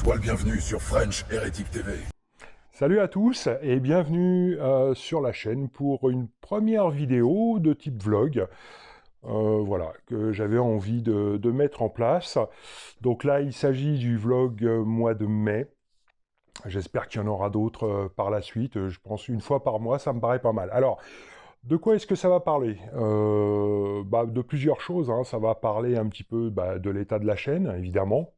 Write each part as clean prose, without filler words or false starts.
Sois le bienvenu sur French Heretic TV. Salut à tous et bienvenue sur la chaîne pour une première vidéo de type vlog. Voilà, que j'avais envie de mettre en place. Donc là, il s'agit du vlog mois de mai. J'espère qu'il y en aura d'autres par la suite. Je pense une fois par mois, ça me paraît pas mal. Alors, de quoi est-ce que ça va parler de plusieurs choses, hein. Ça va parler un petit peu de l'état de la chaîne, évidemment,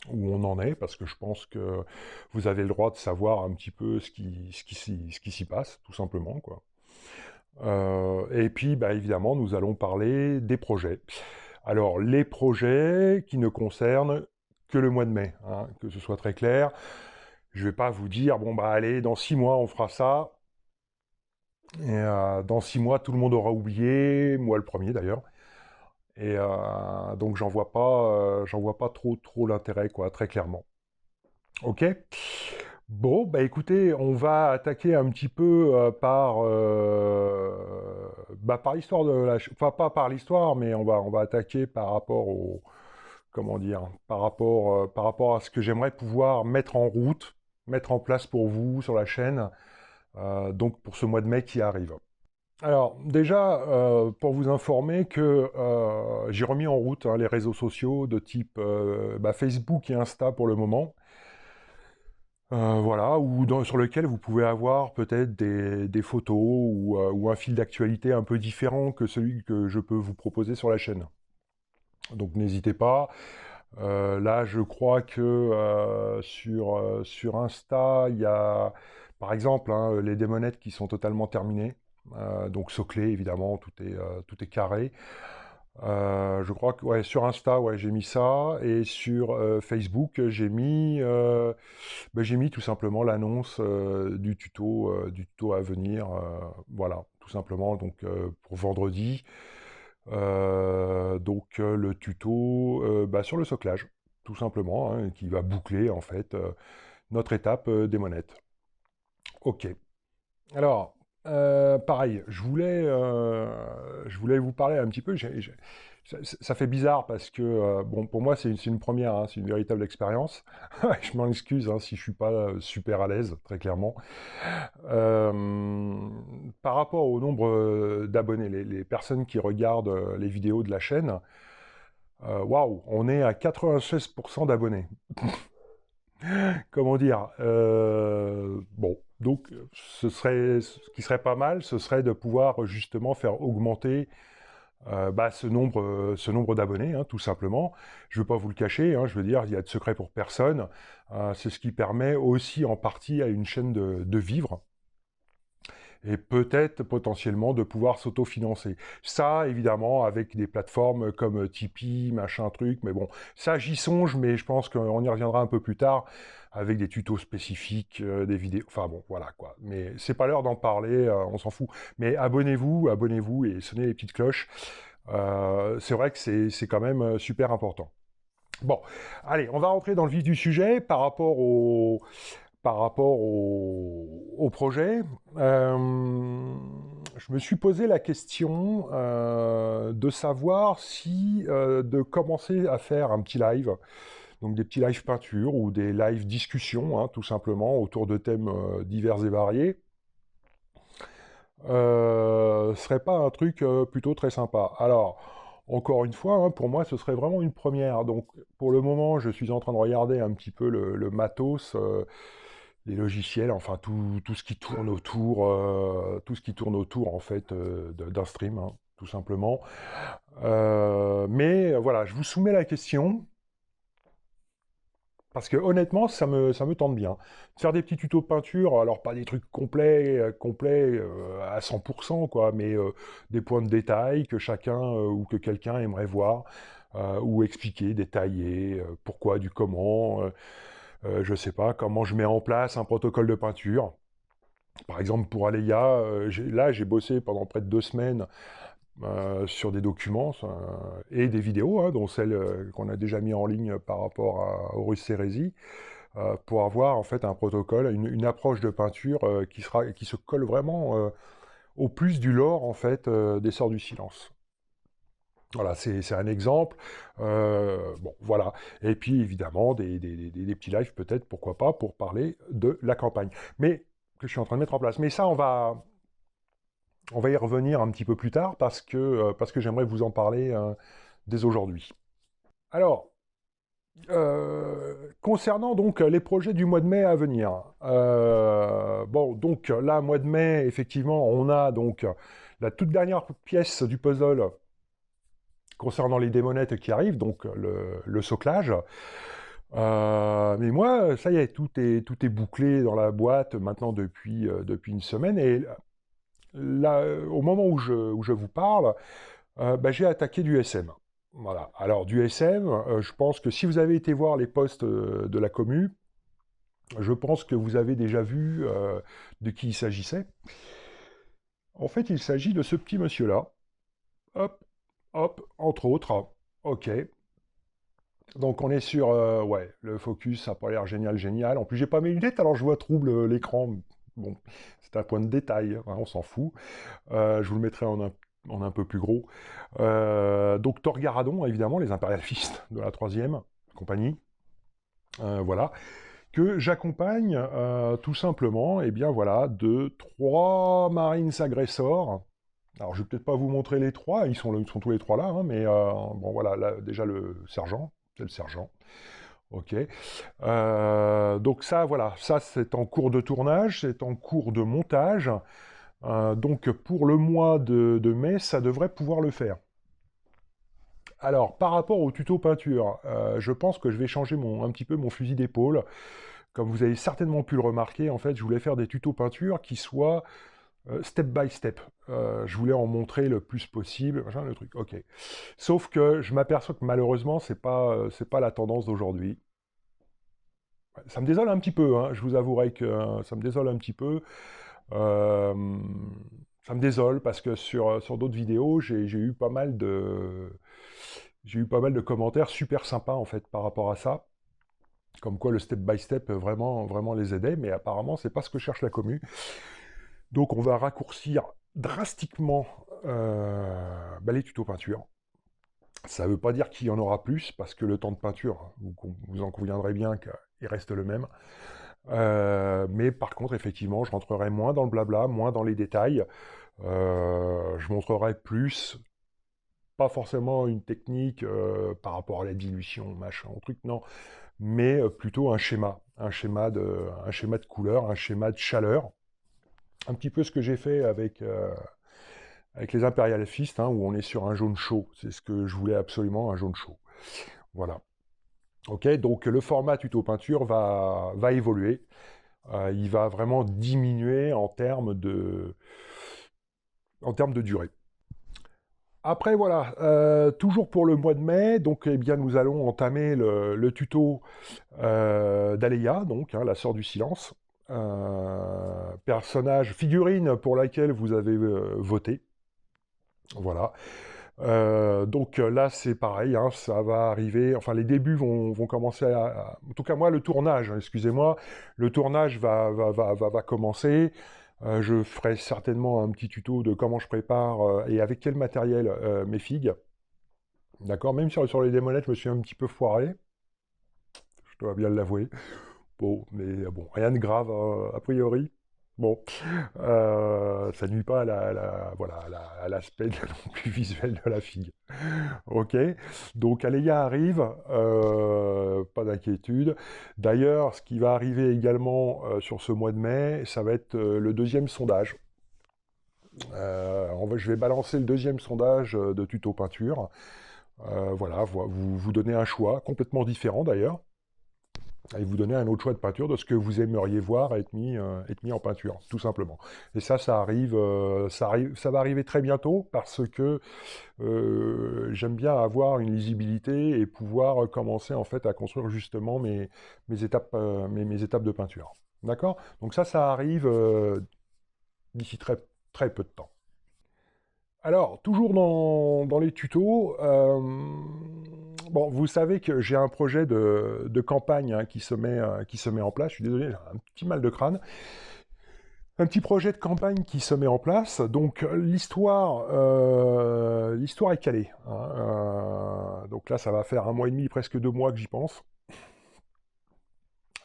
où on en est, parce que je pense que vous avez le droit de savoir un petit peu ce qui s'y passe, tout simplement, quoi. Et puis, évidemment, nous allons parler des projets. Alors, les projets qui ne concernent que le mois de mai, hein, que ce soit très clair. Je vais pas vous dire, bon, allez, dans 6 mois, on fera ça. Et dans 6 mois, tout le monde aura oublié, moi le premier d'ailleurs. Et donc, j'en vois pas trop l'intérêt, quoi, très clairement. Ok. Bon, écoutez, on va attaquer un petit peu par l'histoire de la... Enfin, pas par l'histoire, mais on va attaquer par rapport au... Comment dire? Par rapport à ce que j'aimerais pouvoir mettre en route, mettre en place pour vous sur la chaîne, donc pour ce mois de mai qui arrive. Alors, déjà, pour vous informer que j'ai remis en route les réseaux sociaux de type Facebook et Insta pour le moment. Voilà, sur lequel vous pouvez avoir peut-être des photos ou un fil d'actualité un peu différent que celui que je peux vous proposer sur la chaîne. Donc n'hésitez pas. Là, je crois que sur Insta, il y a, par exemple, hein, les démonettes qui sont totalement terminées. Donc Soclé, évidemment, tout est carré. Je crois que ouais, sur Insta, ouais, j'ai mis ça, et sur Facebook, j'ai mis tout simplement l'annonce du tuto à venir, voilà, tout simplement, donc pour vendredi, le tuto sur le soclage, tout simplement, hein, qui va boucler en fait notre étape des monettes. Ok. Alors, pareil, je voulais vous parler un petit peu. Ça fait bizarre parce que, bon, pour moi, c'est une première, hein, c'est une véritable expérience. Je m'en excuse hein, si je suis pas super à l'aise, très clairement. Par rapport au nombre d'abonnés, les personnes qui regardent les vidéos de la chaîne, waouh, on est à 96% d'abonnés. Comment dire, bon, donc ce qui serait pas mal, ce serait de pouvoir justement faire augmenter ce nombre d'abonnés, hein, tout simplement. Je ne veux pas vous le cacher, hein, je veux dire, il y a de secret pour personne. C'est ce qui permet aussi en partie à une chaîne de vivre, et peut-être potentiellement de pouvoir s'autofinancer. Ça, évidemment, avec des plateformes comme Tipeee, machin truc, mais bon, ça j'y songe, mais je pense qu'on y reviendra un peu plus tard, avec des tutos spécifiques, des vidéos, enfin bon, voilà quoi. Mais c'est pas l'heure d'en parler, on s'en fout. Mais abonnez-vous et sonnez les petites cloches. C'est vrai que c'est quand même super important. Bon, allez, on va rentrer dans le vif du sujet par rapport au projet. Je me suis posé la question de savoir si de commencer à faire un petit live, donc des petits lives peinture ou des lives discussion, hein, tout simplement, autour de thèmes divers et variés, serait pas un truc plutôt très sympa. Alors, encore une fois, hein, pour moi, ce serait vraiment une première. Donc, pour le moment, je suis en train de regarder un petit peu le matos, les logiciels, enfin tout ce qui tourne autour, en fait d'un stream, hein, tout simplement. Mais voilà, je vous soumets la question. Parce que honnêtement, ça me tente bien. Faire des petits tutos de peinture, alors pas des trucs complets à 100%, quoi, mais des points de détail que chacun ou que quelqu'un aimerait voir, ou expliquer, détailler, pourquoi, du comment, je sais pas, comment je mets en place un protocole de peinture. Par exemple, pour Aleia, j'ai bossé pendant près de 2 semaines sur des documents et des vidéos, hein, dont celle qu'on a déjà mis en ligne par rapport à Horus Hérésie, pour avoir en fait un protocole, une approche de peinture qui se colle vraiment au plus du lore en fait des Sorts du Silence. Voilà, c'est un exemple. Bon, voilà. Et puis, évidemment, des petits lives, peut-être, pourquoi pas, pour parler de la campagne. Mais, que je suis en train de mettre en place. Mais ça, on va y revenir un petit peu plus tard, parce que j'aimerais vous en parler dès aujourd'hui. Alors, concernant donc les projets du mois de mai à venir. Bon, donc là, mois de mai, effectivement, on a donc la toute dernière pièce du puzzle concernant les démonettes qui arrivent, donc le soclage. Mais moi, ça y est, tout est bouclé dans la boîte maintenant depuis une semaine. Et là, au moment où je vous parle, bah, j'ai attaqué du SM. Voilà. Alors, du SM, je pense que si vous avez été voir les posts de la commu, je pense que vous avez déjà vu de qui il s'agissait. En fait, il s'agit de ce petit monsieur-là. Hop, hop, entre autres. Ok. Donc on est sur, ouais, le focus, ça n'a pas l'air génial, génial. En plus, j'ai pas mes lunettes, alors je vois trouble l'écran. Bon, c'est un point de détail, hein, on s'en fout. Je vous le mettrai en un peu plus gros. Donc Thor Garadon, évidemment, les impérialistes de la 3e compagnie. Voilà. Que j'accompagne tout simplement, et bien voilà, de 3 Marines agressors. Alors je vais peut-être pas vous montrer les 3, ils sont tous les 3 là, hein, mais bon voilà, là, déjà le sergent, c'est le sergent. Ok. Donc ça, voilà, ça c'est en cours de tournage, c'est en cours de montage. Donc pour le mois de mai, ça devrait pouvoir le faire. Alors, par rapport au tuto peinture, je pense que je vais changer un petit peu mon fusil d'épaule. Comme vous avez certainement pu le remarquer, en fait, je voulais faire des tutos peinture qui soient step by step. Je voulais en montrer le plus possible, machin, le truc, ok. Sauf que je m'aperçois que malheureusement, c'est pas la tendance d'aujourd'hui. Ça me désole un petit peu, hein, je vous avouerai que ça me désole un petit peu. Euh, Ça me désole parce que sur d'autres vidéos, j'ai eu pas mal de commentaires super sympas en fait par rapport à ça. Comme quoi le step by step vraiment, vraiment les aidait, mais apparemment c'est pas ce que cherche la commu. Donc on va raccourcir drastiquement bah, les tutos peinture. Ça ne veut pas dire qu'il y en aura plus, parce que le temps de peinture, vous en conviendrez bien qu'il reste le même. Mais par contre, effectivement, je rentrerai moins dans le blabla, moins dans les détails. Je montrerai plus, pas forcément une technique par rapport à la dilution, machin, truc, non, mais plutôt un schéma de couleur, un schéma de chaleur. Un petit peu ce que j'ai fait avec les Imperial Fist, hein, où on est sur un jaune chaud. C'est ce que je voulais absolument, un jaune chaud. Voilà. Ok, donc le format tuto peinture va évoluer. Il va vraiment diminuer en termes de durée. Après, voilà, toujours pour le mois de mai, donc eh bien, nous allons entamer le tuto d'Aleia, donc la sœur du silence. Personnage, figurine pour laquelle vous avez voté. Voilà. Donc là, c'est pareil, hein, ça va arriver, enfin les débuts vont commencer en tout cas moi, le tournage, hein, excusez-moi, le tournage va commencer. Je ferai certainement un petit tuto de comment je prépare et avec quel matériel mes figues. D'accord, même sur les démonettes, je me suis un petit peu foiré, je dois bien l'avouer. Bon, mais bon, rien de grave a priori. Bon, ça nuit pas voilà, à l'aspect non plus visuel de la figue. Ok, donc Aleia arrive, pas d'inquiétude. D'ailleurs, ce qui va arriver également sur ce mois de mai, ça va être le deuxième sondage. Je vais balancer le deuxième sondage de tuto peinture. Voilà, vous donnez un choix, complètement différent d'ailleurs, et vous donnez un autre choix de peinture de ce que vous aimeriez voir être mis en peinture, tout simplement. Et ça va arriver très bientôt parce que j'aime bien avoir une lisibilité et pouvoir commencer en fait à construire justement mes étapes de peinture. D'accord? Donc ça arrive d'ici très, très peu de temps. Alors, toujours dans les tutos, bon, vous savez que j'ai un projet de campagne hein, qui se met en place. Je suis désolé, j'ai un petit mal de crâne. Un petit projet de campagne qui se met en place. Donc l'histoire est calée, hein. Donc là, ça va faire 1 mois et demi, presque 2 mois que j'y pense.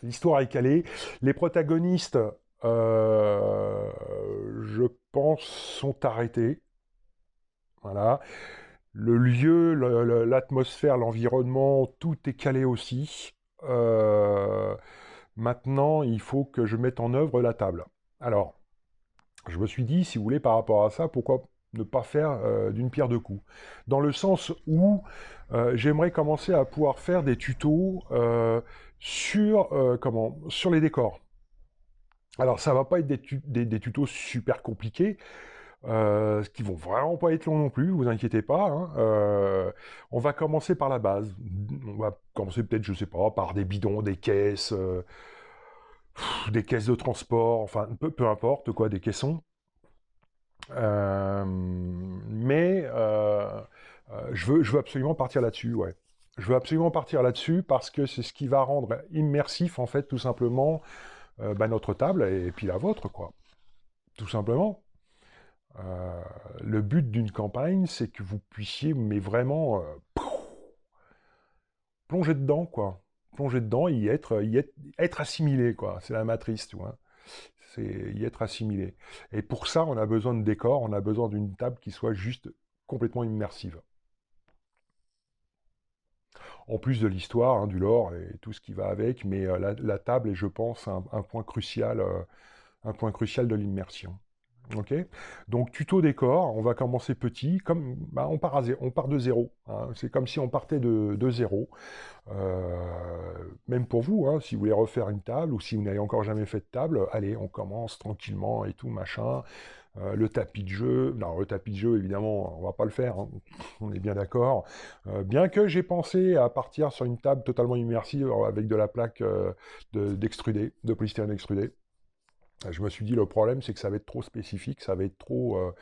L'histoire est calée. Les protagonistes, je pense, sont arrêtés. Voilà. Le lieu, l'atmosphère, l'environnement, tout est calé aussi. Maintenant, il faut que je mette en œuvre la table. Alors, je me suis dit, si vous voulez, par rapport à ça, pourquoi ne pas faire d'une pierre deux coups? Dans le sens où j'aimerais commencer à pouvoir faire des tutos sur les décors. Alors, ça va pas être des tutos super compliqués, qui vont vraiment pas être longs non plus, vous inquiétez pas, hein. On va commencer par la base. On va commencer peut-être, je sais pas, par des bidons, des caisses de transport, enfin, peu importe, quoi, des caissons. Je veux absolument partir là-dessus, ouais. Je veux absolument partir là-dessus parce que c'est ce qui va rendre immersif, en fait, tout simplement, notre table et puis la vôtre, quoi. Tout simplement. Le but d'une campagne, c'est que vous puissiez, mais vraiment, plonger dedans, quoi. Plonger dedans, être assimilé, quoi. C'est la matrice, tu vois. C'est y être assimilé. Et pour ça, on a besoin de décors, on a besoin d'une table qui soit juste complètement immersive. En plus de l'histoire, hein, du lore et tout ce qui va avec, mais la table est, je pense, un point crucial de l'immersion. Ok. Donc tuto décor, on va commencer petit, comme on part de zéro, hein. C'est comme si on partait de zéro. Même pour vous, hein, si vous voulez refaire une table ou si vous n'avez encore jamais fait de table, allez, on commence tranquillement et tout machin. Le tapis de jeu, non, le tapis de jeu, évidemment, on va pas le faire, hein. On est bien d'accord. Bien que j'ai pensé à partir sur une table totalement immersive avec de la plaque de polystyrène extrudé. Je me suis dit, le problème, c'est que ça va être trop spécifique, ça va être trop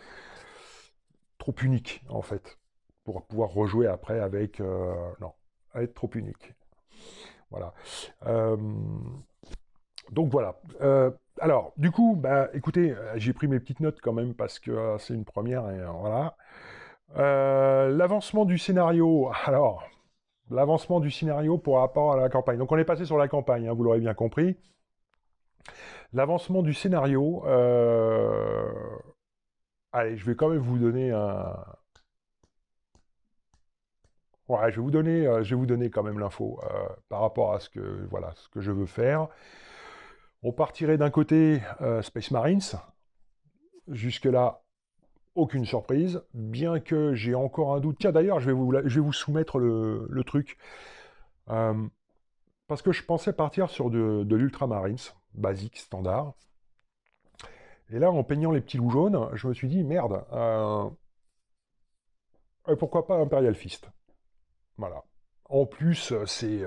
unique, en fait, pour pouvoir rejouer après avec... non, ça va être trop unique. Voilà. Euh, donc voilà. Alors, du coup, écoutez, j'ai pris mes petites notes quand même parce que c'est une première et voilà. L'avancement du scénario. Alors, l'avancement du scénario par rapport à la campagne. Donc, on est passé sur la campagne, hein, vous l'aurez bien compris. L'avancement du scénario. Allez, je vais quand même vous donner un. Ouais, je vais vous donner quand même l'info par rapport à ce que je veux faire. On partirait d'un côté Space Marines. Jusque-là, aucune surprise, bien que j'ai encore un doute. Tiens, d'ailleurs, je vais vous soumettre le truc. Euh, Parce que je pensais partir sur de l'Ultramarines, basique, standard. Et là, en peignant les petits loups jaunes, je me suis dit, merde, pourquoi pas Imperial Fist? Voilà. En plus, c'est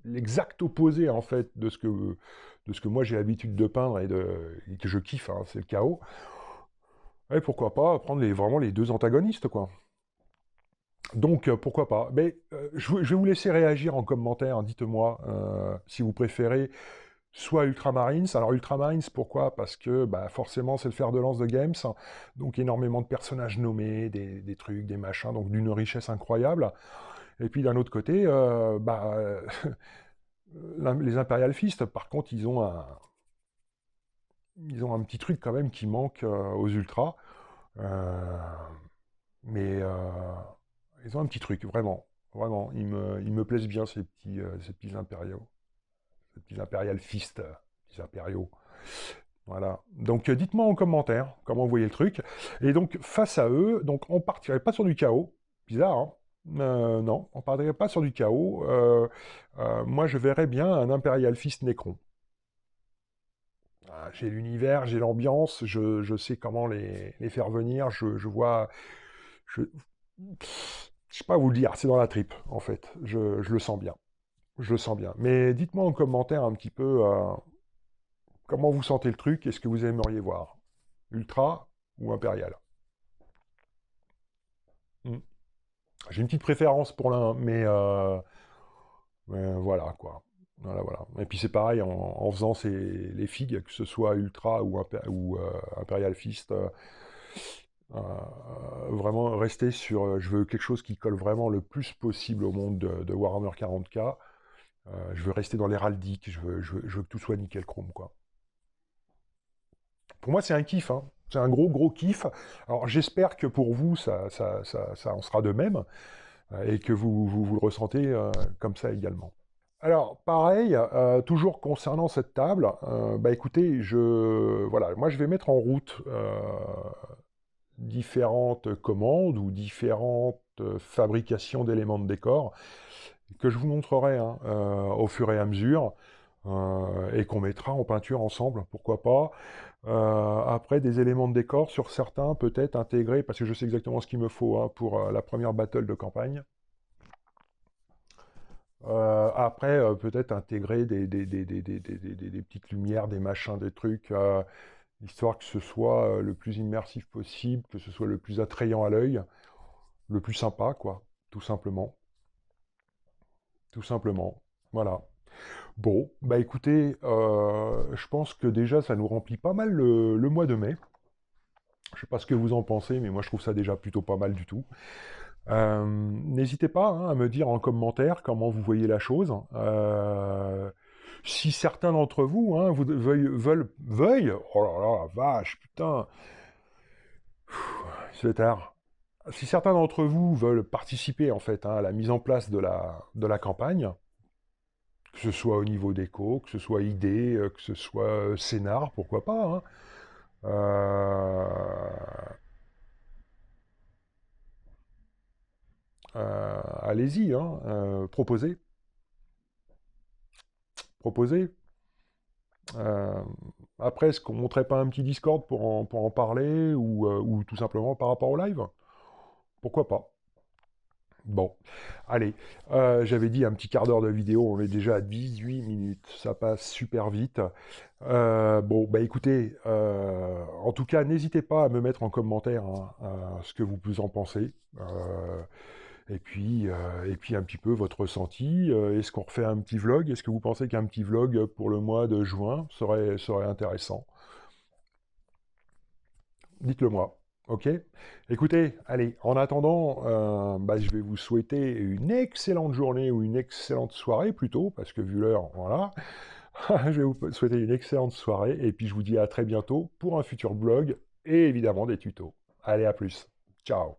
l'exact opposé, en fait, de ce que moi j'ai l'habitude de peindre et que je kiffe, hein, c'est le chaos. Et pourquoi pas prendre vraiment les deux antagonistes, quoi. Donc, pourquoi pas. Mais je vais vous laisser réagir en commentaire, hein. Dites-moi si vous préférez soit Ultramarines. Alors, Ultramarines, pourquoi? Parce que forcément, c'est le fer de lance de Games. Donc, énormément de personnages nommés, des trucs, des machins, donc d'une richesse incroyable. Et puis, d'un autre côté, les Imperial Fist, par contre, ils ont un petit truc quand même qui manque aux Ultras. Euh, mais ils ont un petit truc, vraiment. Vraiment, ils me plaisent bien, ces petits impériaux. Ces petits impérial fist, petits impériaux. Voilà. Donc, dites-moi en commentaire comment vous voyez le truc. Et donc, face à eux, donc on partirait pas sur du chaos. Bizarre, hein? Non, on partirait pas sur du chaos. Moi, je verrais bien un impérial fist Necron. Ah, j'ai l'univers, j'ai l'ambiance, je sais comment les faire venir, je vois... Je, je sais pas vous le dire, c'est dans la tripe, en fait. Je le sens bien. Je le sens bien. Mais dites-moi en commentaire un petit peu comment vous sentez le truc et ce que vous aimeriez voir. Ultra ou Impérial. Hmm. J'ai une petite préférence pour l'un, mais voilà, quoi. Voilà, voilà. Et puis c'est pareil en faisant les figues, que ce soit Ultra ou Imperial Fist, vraiment rester sur... je veux quelque chose qui colle vraiment le plus possible au monde de Warhammer 40K. Je veux rester dans l'héraldique, je veux que tout soit nickel chrome, quoi. Pour moi, c'est un kiff, hein. C'est un gros, gros kiff. Alors j'espère que pour vous, ça en sera de même, et que vous le ressentez comme ça également. Alors, pareil, toujours concernant cette table, bah écoutez, voilà, moi je vais mettre en route différentes commandes ou différentes fabrications d'éléments de décor que je vous montrerai hein, au fur et à mesure et qu'on mettra en peinture ensemble, pourquoi pas. Après, des éléments de décor sur certains, peut-être intégrés, parce que je sais exactement ce qu'il me faut hein, pour la première battle de campagne. Après, peut-être intégrer des petites lumières, des machins, des trucs, histoire que ce soit le plus immersif possible, que ce soit le plus attrayant à l'œil, le plus sympa, quoi, tout simplement. Tout simplement. Voilà. Bon, bah écoutez, je pense que déjà ça nous remplit pas mal le mois de mai. Je sais pas ce que vous en pensez, mais moi je trouve ça déjà plutôt pas mal du tout. N'hésitez pas hein, à me dire en commentaire comment vous voyez la chose. Si certains d'entre vous hein, veuillent, oh là là, la vache, putain, c'est tard. Si certains d'entre vous veulent participer en fait hein, à la mise en place de la campagne, que ce soit au niveau déco, que ce soit idée, que ce soit scénar, pourquoi pas, hein, allez-y, hein, proposez, proposez. Euh, Après, est-ce qu'on ne montrait pas un petit Discord pour en parler ou tout simplement par rapport au live? Pourquoi pas? Bon, allez, j'avais dit un petit quart d'heure de vidéo, on est déjà à 18 minutes, ça passe super vite. Bon, bah écoutez, en tout cas, n'hésitez pas à me mettre en commentaire hein, ce que vous en pensez. Et puis un petit peu votre ressenti. Est-ce qu'on refait un petit vlog? Est-ce que vous pensez qu'un petit vlog pour le mois de juin serait intéressant? Dites-le moi. Ok? Écoutez, allez, en attendant, bah, je vais vous souhaiter une excellente journée ou une excellente soirée plutôt, parce que vu l'heure, voilà. Je vais vous souhaiter une excellente soirée, et puis je vous dis à très bientôt pour un futur vlog, et évidemment des tutos. Allez, à plus. Ciao.